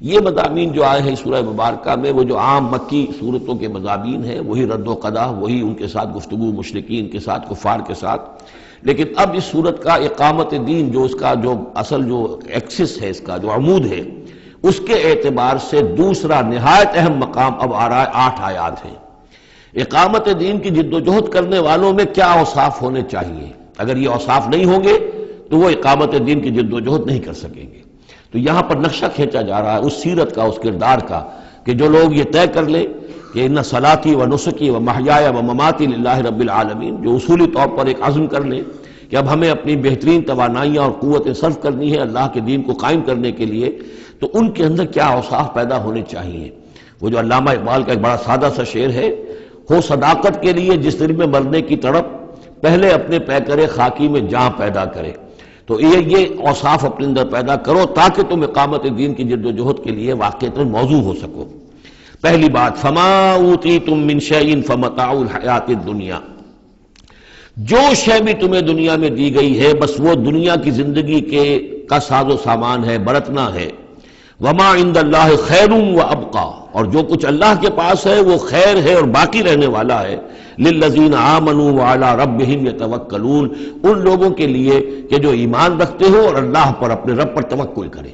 یہ مضامین جو آئے ہیں سورہ مبارکہ میں وہ جو عام مکی صورتوں کے مضامین ہیں، وہی رد و قضا، وہی ان کے ساتھ گفتگو مشرکین کے ساتھ، کفار کے ساتھ. لیکن اب اس صورت کا اقامت دین جو اس کا جو اصل جو ایکسس ہے، اس کا جو عمود ہے، اس کے اعتبار سے دوسرا نہایت اہم مقام اب آ رہا ہے. 8 آیات ہیں. اقامت دین کی جد و جہد کرنے والوں میں کیا اوصاف ہونے چاہیے؟ اگر یہ اوصاف نہیں ہوں گے تو وہ اقامت دین کی جد و جہد نہیں کر سکیں گے. تو یہاں پر نقشہ کھینچا جا رہا ہے اس سیرت کا، اس کردار کا، کہ جو لوگ یہ طے کر لیں کہ ان صلاتی و نسکی و محیای و مماتی للہ رب العالمین، جو اصولی طور پر ایک عزم کر لیں کہ اب ہمیں اپنی بہترین توانائیاں اور قوتیں صرف کرنی ہے اللہ کے دین کو قائم کرنے کے لیے، تو ان کے اندر کیا اوصاف پیدا ہونے چاہیے. وہ جو علامہ اقبال کا ایک بڑا سادہ سا شعر ہے، ہو صداقت کے لیے جس دل میں مرنے کی تڑپ، پہلے اپنے پیکرے خاکی میں جاں پیدا کرے. تو یہ اوصاف اپنے اندر پیدا کرو تاکہ تم اقامت دین کی جد و جہد کے لیے واقعتاً موضوع ہو سکو. پہلی بات، فما اوتیتم من شیء فمتاع الحیات الدنیا، جو شے بھی تمہیں دنیا میں دی گئی ہے بس وہ دنیا کی زندگی کا ساز و سامان ہے، برتنا ہے. وما عند اللہ خیر و ابقا، اور جو کچھ اللہ کے پاس ہے وہ خیر ہے اور باقی رہنے والا ہے. للذین آمنوا وعلی ربہم یتوکلون، ان لوگوں کے لیے کہ جو ایمان رکھتے ہو اور اللہ پر، اپنے رب پر توکل کریں.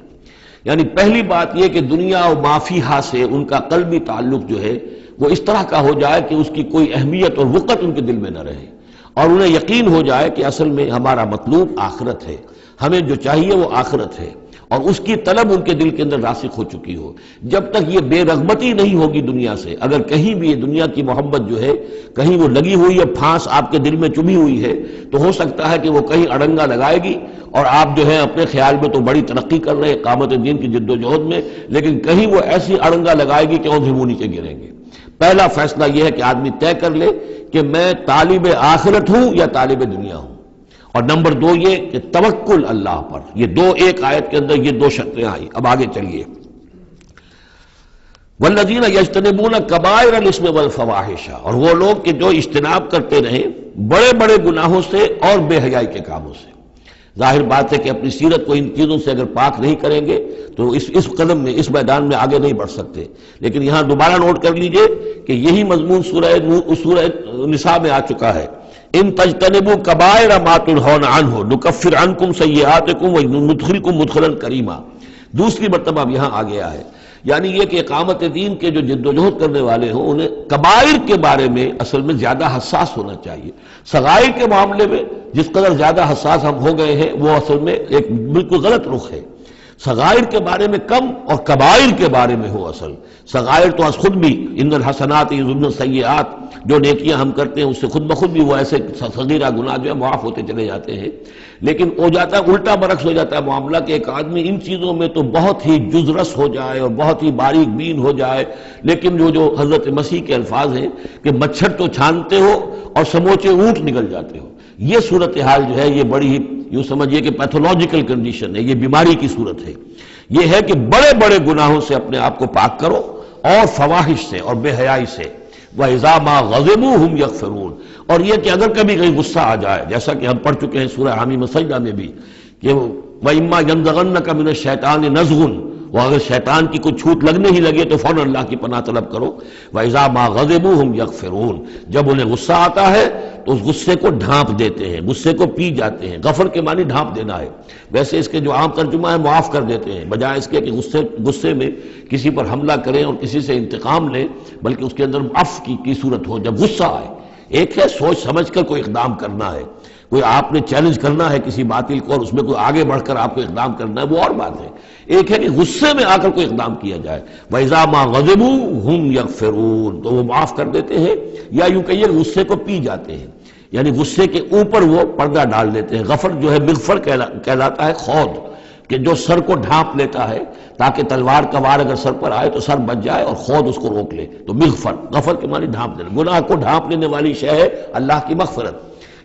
یعنی پہلی بات یہ کہ دنیا و ما فیہا سے ان کا قلبی تعلق جو ہے وہ اس طرح کا ہو جائے کہ اس کی کوئی اہمیت اور وقت ان کے دل میں نہ رہے، اور انہیں یقین ہو جائے کہ اصل میں ہمارا مطلوب آخرت ہے، ہمیں جو چاہیے وہ آخرت ہے، اور اس کی طلب ان کے دل کے اندر راسخ ہو چکی ہو. جب تک یہ بے رغبتی نہیں ہوگی دنیا سے، اگر کہیں بھی یہ دنیا کی محبت جو ہے کہیں وہ لگی ہوئی ہے، پھانس آپ کے دل میں چبھی ہوئی ہے، تو ہو سکتا ہے کہ وہ کہیں اڑنگا لگائے گی اور آپ جو ہے اپنے خیال میں تو بڑی ترقی کر رہے ہیں اقامت دین کی جد و جہد میں، لیکن کہیں وہ ایسی اڑنگا لگائے گی کہ اوندھے منہ نیچے گریں گے. پہلا فیصلہ یہ ہے کہ آدمی طے کر لے کہ میں طالب آخرت ہوں یا طالب دنیا ہوں. اور نمبر 2 یہ کہ توکل اللہ پر. یہ ایک آیت کے اندر یہ 2 شرطیں آئی. اب آگے چلیے. والذین یجتنبون کبائر الاسم والفواحش، اور وہ لوگ کہ جو اجتناب کرتے رہیں بڑے بڑے گناہوں سے اور بے حیائی کے کاموں سے. ظاہر بات ہے کہ اپنی سیرت کو ان چیزوں سے اگر پاک نہیں کریں گے تو اس قدم میں، اس میدان میں آگے نہیں بڑھ سکتے. لیکن یہاں دوبارہ نوٹ کر لیجئے کہ یہی مضمون سورہ نساء میں آ چکا ہے. ان تجتنبوا کبائر ما تنہون عنہ نکفر عنکم سیئاتکم وندخلکم مدخلا کریما. دوسری مرتبہ اب یہاں آ گیا ہے. یعنی یہ کہ اقامت دین کے جو جد و جہد کرنے والے ہوں انہیں کبائر کے بارے میں اصل میں زیادہ حساس ہونا چاہیے. صغائر کے معاملے میں جس قدر زیادہ حساس ہم ہو گئے ہیں وہ اصل میں ایک بالکل غلط رخ ہے. صغائر کے بارے میں کم اور کبائر کے بارے میں ہو. اصل صغائر تو از خود بھی ان الحسنات یذهبن السیئات، جو نیکیاں ہم کرتے ہیں اس سے خود بخود بھی وہ ایسے صغیرہ گناہ جو ہے معاف ہوتے چلے جاتے ہیں. لیکن ہو جاتا ہے الٹا برعکس ہو جاتا ہے معاملہ کہ ایک آدمی ان چیزوں میں تو بہت ہی جزرس ہو جائے اور بہت ہی باریک بین ہو جائے، لیکن جو حضرت مسیح کے الفاظ ہیں کہ مچھر تو چھانتے ہو اور سموچے اونٹ نکل جاتے ہو، یہ صورتحال جو ہے یہ بڑی ہی یوں سمجھیے کہ پیتھولوجیکل کنڈیشن ہے، یہ بیماری کی صورت ہے. یہ ہے کہ بڑے بڑے گناہوں سے اپنے آپ کو پاک کرو اور فواحش سے اور بے حیائی سے. وَإِذَا مَا غَضِبُوا هُمْ يَغْفِرُونَ، اور یہ کہ اگر کبھی کہیں غصہ آ جائے، جیسا کہ ہم پڑھ چکے ہیں سورہ حامیم سجدہ میں بھی کہ وَإِمَّا يَنزَغَنَّكَ مِنَ الشَّيْطَانِ نَزْغٌ، وہ اگر شیطان کی کوئی چھوٹ لگنے ہی لگے تو فوراً اللہ کی پناہ طلب کرو. وَإِذَا مَا غَضِبُوا هُمْ يَغْفِرُونَ، جب انہیں غصہ آتا ہے تو اس غصے کو ڈھانپ دیتے ہیں، غصے کو پی جاتے ہیں. غفر کے معنی ڈھانپ دینا ہے. ویسے اس کے جو عام ترجمہ ہے معاف کر دیتے ہیں، بجائے اس کے کہ غصے میں کسی پر حملہ کریں اور کسی سے انتقام لیں، بلکہ اس کے اندر عفو کی صورت ہو جب غصہ آئے. ایک ہے سوچ سمجھ کر کوئی اقدام کرنا ہے، کوئی آپ نے چیلنج کرنا ہے کسی باطل کو اور اس میں کوئی آگے بڑھ کر آپ کو اقدام کرنا ہے، وہ اور بات ہے. ایک ہے کہ غصے میں آ کر کوئی اقدام کیا جائے. وَإِذَا مَا غَضِبُوا هُمْ يَغْفِرُونَ، تو وہ معاف کر دیتے ہیں، یا یوں کہیے غصے کو پی جاتے ہیں، یعنی غصے کے اوپر وہ پردہ ڈال دیتے ہیں. غفر جو ہے مغفر کہلاتا ہے خود، کہ جو سر کو ڈھانپ لیتا ہے تاکہ تلوار کا وار اگر سر پر آئے تو سر بچ جائے اور خود اس کو روک لے، تو مغفر. غفر کے معنی ڈھانپ دینا، گناہ کو ڈھانپ لینے والی شے ہے اللہ کی مغفرت.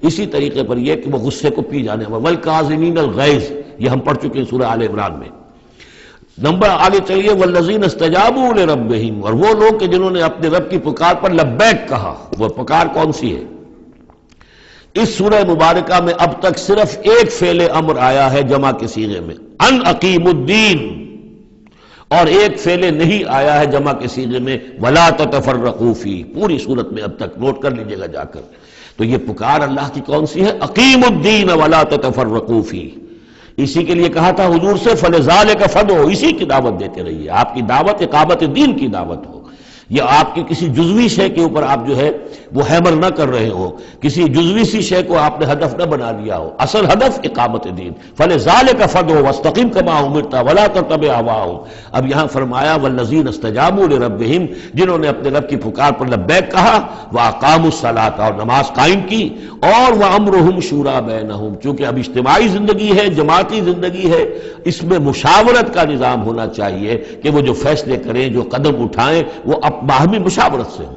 اسی طریقے پر یہ کہ وہ غصے کو پی جانے والا. وَالْكَاظِمِينَ الْغَيْظَ، یہ ہم پڑھ چکے ہیں سورہ آل عمران میں. نمبر آگے چلیے. وَالَّذِينَ اسْتَجَابُوا لِرَبِّهِمْ، اور وہ لوگ کہ جنہوں نے اپنے رب کی پکار پر لبیک کہا. وہ پکار کون سی ہے؟ اس سورہ مبارکہ میں اب تک صرف ایک فعل امر آیا ہے جمع کے صیغے میں، ان اقیم الدین، اور ایک فعل نہیں آیا ہے جمع کے صیغے میں ولا تتفرقوا فی، پوری صورت میں اب تک نوٹ کر لیجیے گا جا کر. تو یہ پکار اللہ کی کون سی ہے؟ اقیموا الدین ولا تتفرقوا فی. اسی کے لیے کہا تھا حضور سے فلذالک فدعوا، اسی کی دعوت دیتے رہیے. آپ کی دعوت اقامت دین کی دعوت ہو، یا آپ کی کسی جزوی شے کے اوپر آپ جو ہے وہ ہیمر نہ کر رہے ہو، کسی جزوی سی شے کو آپ نے ہدف نہ بنا لیا ہو. اصل ہدف اقامت دین. فلذالک فدعوا واستقم کما امرت ولا تتبع اهواءهم. اب یہاں فرمایا والذین استجابوا لربهم، جنہوں نے اپنے رب کی پکار پر لبیک کہا، واقاموا الصلاۃ، اور نماز قائم کی، اور وامرهم شورى بینہم، چونکہ اب اجتماعی زندگی ہے، جماعتی زندگی ہے، اس میں مشاورت کا نظام ہونا چاہیے کہ وہ جو فیصلے کریں، جو قدم اٹھائیں، وہ باہمی مشاورت سے ہوں.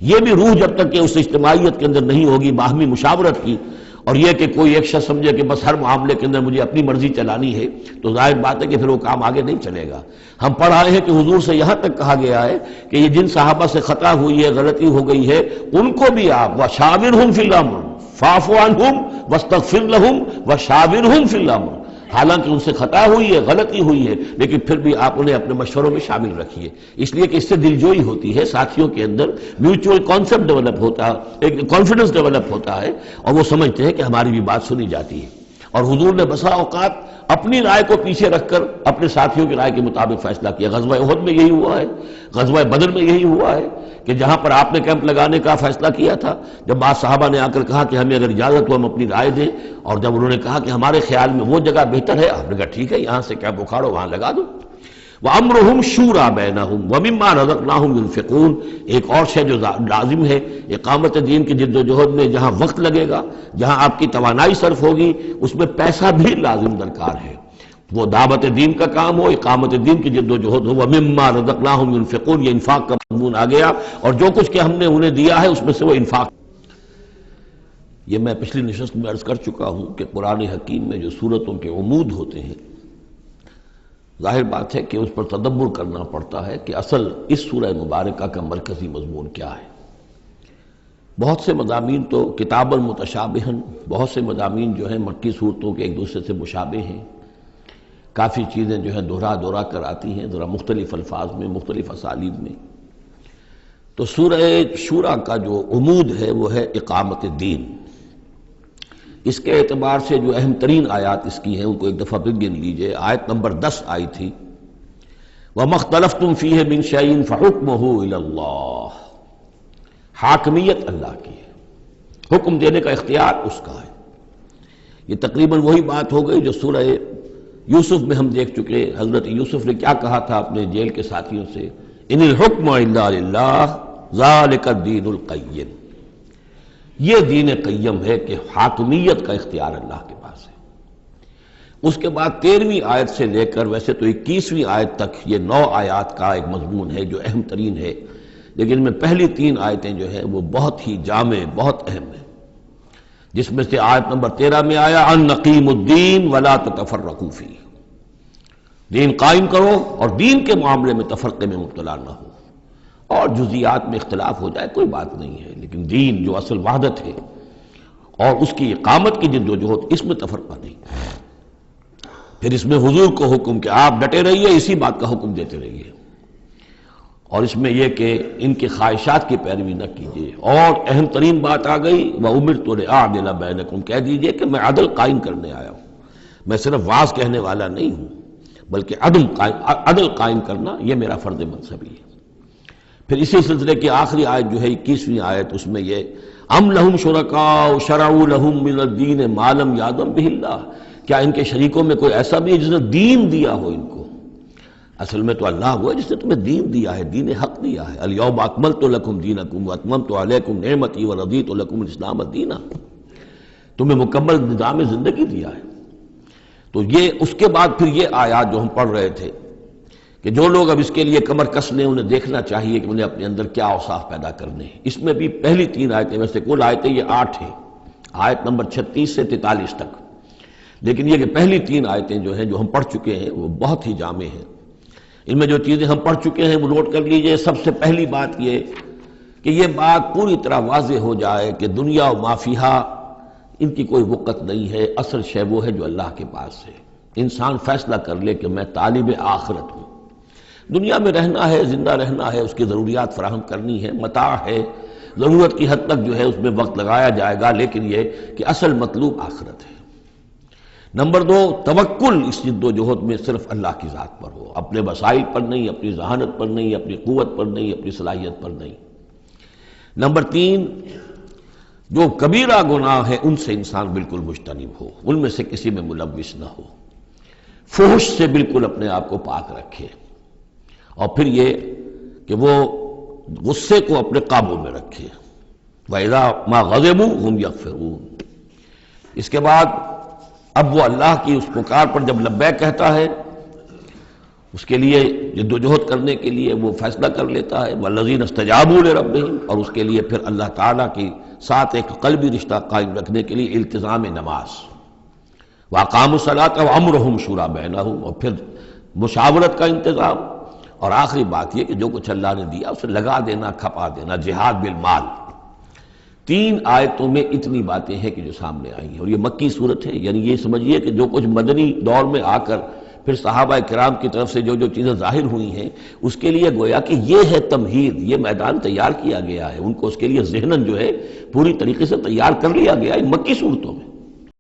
یہ بھی روح جب تک کہ اس اجتماعیت کے اندر نہیں ہوگی باہمی مشاورت کی، اور یہ کہ کوئی ایک شخص سمجھے کہ بس ہر معاملے کے اندر مجھے اپنی مرضی چلانی ہے، تو ظاہر بات ہے کہ پھر وہ کام آگے نہیں چلے گا. ہم پڑھ آئے ہیں کہ حضور سے یہاں تک کہا گیا ہے کہ یہ جن صحابہ سے خطا ہوئی ہے، غلطی ہو گئی ہے، ان کو بھی آپ وشاورہم فی الامر فاعف عنہم واستغفر لہم وشاورہم فی الامر. حالانکہ ان سے خطا ہوئی ہے، غلطی ہوئی ہے، لیکن پھر بھی آپ انہیں اپنے مشوروں میں شامل رکھیے، اس لیے کہ اس سے دلجوئی ہوتی ہے، ساتھیوں کے اندر میوچول کانسیپٹ ڈیولپ ہوتا ہے، ایک کانفیڈنس ڈیولپ ہوتا ہے، اور وہ سمجھتے ہیں کہ ہماری بھی بات سنی جاتی ہے. اور حضور نے بسا اوقات اپنی رائے کو پیچھے رکھ کر اپنے ساتھیوں کی رائے کے مطابق فیصلہ کیا. غزوہ احد میں یہی ہوا ہے، غزوہ بدر میں یہی ہوا ہے کہ جہاں پر آپ نے کیمپ لگانے کا فیصلہ کیا تھا، جب بعض صحابہ نے آ کر کہا کہ ہمیں اگر اجازت ہو ہم اپنی رائے دیں، اور جب انہوں نے کہا کہ ہمارے خیال میں وہ جگہ بہتر ہے، آپ نے کہا ٹھیک ہے، یہاں سے کیمپ اکھاڑو، وہاں لگا دو. وَأَمْرُهُمْ شُورَى بَيْنَهُمْ وَمِمَّا رَزَقْنَاهُمْ يُنْفِقُونَ. ایک اور شے جو لازم ہے اقامت دین کی جد و جہد میں، جہاں وقت لگے گا، جہاں آپ کی توانائی صرف ہوگی، اس میں پیسہ بھی لازم درکار ہے. وہ دعوت دین کا کام ہو، اقامت دین کی جد و جہد ہو. وَمِمَّا رَزَقْنَاهُمْ يُنْفِقُونَ، یہ انفاق کا مضمون آ گیا، اور جو کچھ کہ ہم نے انہیں دیا ہے اس میں سے وہ انفاق. یہ میں پچھلی نشست میں عرض کر چکا ہوں کہ قرآن حکیم میں جو صورتوں کے عمود ہوتے ہیں، ظاہر بات ہے کہ اس پر تدبر کرنا پڑتا ہے کہ اصل اس سورہ مبارکہ کا مرکزی مضمون کیا ہے. بہت سے مضامین تو کتابا متشابہن، بہت سے مضامین جو ہیں مکی صورتوں کے ایک دوسرے سے مشابہ ہیں، کافی چیزیں جو ہیں دہرا کر آتی ہیں، ذرا مختلف الفاظ میں، مختلف اسالیب میں. تو سورہ شورى کا جو عمود ہے وہ ہے اقامت دین. اس کے اعتبار سے جو اہم ترین آیات اس کی ہیں ان کو ایک دفعہ پھر گن لیجئے. آیت نمبر 10 آئی تھی وَمَا اخْتَلَفْتُمْ فِيهِ مِنْ شَيْءٍ فَحُكْمُهُ إِلَى اللَّهِ. حاکمیت اللہ کی ہے، حکم دینے کا اختیار اس کا ہے. یہ تقریباً وہی بات ہو گئی جو سورہ یوسف میں ہم دیکھ چکے. حضرت یوسف نے کیا کہا تھا اپنے جیل کے ساتھیوں سے؟ ان الحکم الا للہ ذالک الدین القیم. یہ دین قیم ہے کہ حاکمیت کا اختیار اللہ کے پاس ہے. اس کے بعد 13ویں آیت سے لے کر ویسے تو 21ویں آیت تک یہ 9 آیات کا ایک مضمون ہے جو اہم ترین ہے، لیکن ان میں پہلی 3 آیتیں جو ہیں وہ بہت ہی جامع، بہت اہم ہیں، جس میں سے آیت نمبر 13 میں آیا ان نقیم الدین ولا تتفرقوا فیہ. دین قائم کرو اور دین کے معاملے میں تفرقے میں مبتلا نہ ہو. اور جزیات میں اختلاف ہو جائے کوئی بات نہیں ہے، لیکن دین جو اصل وحدت ہے اور اس کی اقامت کی جد و جہد، اس میں تفرقہ نہیں. پھر اس میں حضور کو حکم کہ آپ ڈٹے رہیے، اسی بات کا حکم دیتے رہیے، اور اس میں یہ کہ ان کی خواہشات کی پیروی نہ کیجیے. اور اہم ترین بات آ گئی وَأُمِرْتُ لِأَعْدِلَ بَيْنَكُمْ. کہہ دیجیے کہ میں عدل قائم کرنے آیا ہوں، میں صرف واعظ کہنے والا نہیں ہوں، بلکہ عدل قائم کرنا یہ میرا فرض منصبی ہے. پھر اسی سلسلے کی آخری آیت جو ہے 21ویں آیت، اس میں یہ ام لہم شرکاء شرعوا لہم من الدین ما لم یأذن بہ اللہ. کیا ان کے شریکوں میں کوئی ایسا بھی ہے جس نے دین دیا ہو ان کو؟ اصل میں تو اللہ ہوا ہے جس نے تمہیں دین دیا ہے، دین حق دیا ہے. الیوم اکملت لکم دینکم واتممت علیکم نعمتی ورضیت لکم الاسلام دینا. تمہیں مکمل نظام زندگی دیا ہے. تو یہ اس کے بعد پھر یہ آیات جو ہم پڑھ رہے تھے کہ جو لوگ اب اس کے لیے کمر کس لیں انہیں دیکھنا چاہیے کہ انہیں اپنے اندر کیا اوصاف پیدا کرنے ہیں. اس میں بھی پہلی 3 آیتیں، ویسے کل آیتیں یہ 8 ہیں، آیت نمبر 36 سے 43 تک، لیکن یہ کہ پہلی 3 آیتیں جو ہیں جو ہم پڑھ چکے ہیں وہ بہت ہی جامع ہیں. ان میں جو چیزیں ہم پڑھ چکے ہیں وہ نوٹ کر لیجئے. سب سے پہلی بات یہ کہ یہ بات پوری طرح واضح ہو جائے کہ دنیا و ما فیہا ان کی کوئی وقت نہیں ہے. اصل شے وہ ہے جو اللہ کے پاس ہے. انسان فیصلہ کر لے کہ میں طالب آخرت ہوں، دنیا میں رہنا ہے، زندہ رہنا ہے، اس کی ضروریات فراہم کرنی ہے، متاع ہے، ضرورت کی حد تک جو ہے اس میں وقت لگایا جائے گا، لیکن یہ کہ اصل مطلوب آخرت ہے۔ نمبر دو، توکل اس جد و جہد میں صرف اللہ کی ذات پر ہو، اپنے وسائل پر نہیں، اپنی ذہانت پر نہیں، اپنی قوت پر نہیں، اپنی صلاحیت پر نہیں۔ نمبر تین، جو کبیرہ گناہ ہیں ان سے انسان بالکل مجتنب ہو، ان میں سے کسی میں ملوث نہ ہو، فحش سے بالکل اپنے آپ کو پاک رکھے، اور پھر یہ کہ وہ غصے کو اپنے قابو میں رکھے۔ وَإِذَا مَا غَضِبُوا هُمْ يَغْفِرُونَ۔ اس کے بعد اب وہ اللہ کی اس پکار پر جب لبیک کہتا ہے، اس کے لیے جد و جہد کرنے کے لیے وہ فیصلہ کر لیتا ہے، وَالَّذِينَ اسْتَجَابُوا لِرَبِّهِمْ، اور اس کے لیے پھر اللہ تعالیٰ کی ساتھ ایک قلبی رشتہ قائم رکھنے کے لیے التزام نماز، وَأَقَامُوا الصَّلَاةَ وَأَمْرُهُمْ شُورَىٰ بَيْنَهُمْ، اور پھر مشاورت کا انتظام، اور آخری بات یہ کہ جو کچھ اللہ نے دیا اسے لگا دینا، کھپا دینا، جہاد بالمال۔ تین آیتوں میں اتنی باتیں ہیں کہ جو سامنے آئی ہیں، اور یہ مکی صورت ہے، یعنی یہ سمجھیے کہ جو کچھ مدنی دور میں آ کر پھر صحابہ کرام کی طرف سے جو جو چیزیں ظاہر ہوئی ہیں، اس کے لیے گویا کہ یہ ہے تمہید، یہ میدان تیار کیا گیا ہے، ان کو اس کے لیے ذہناً جو ہے پوری طریقے سے تیار کر لیا گیا ہے مکی صورتوں میں۔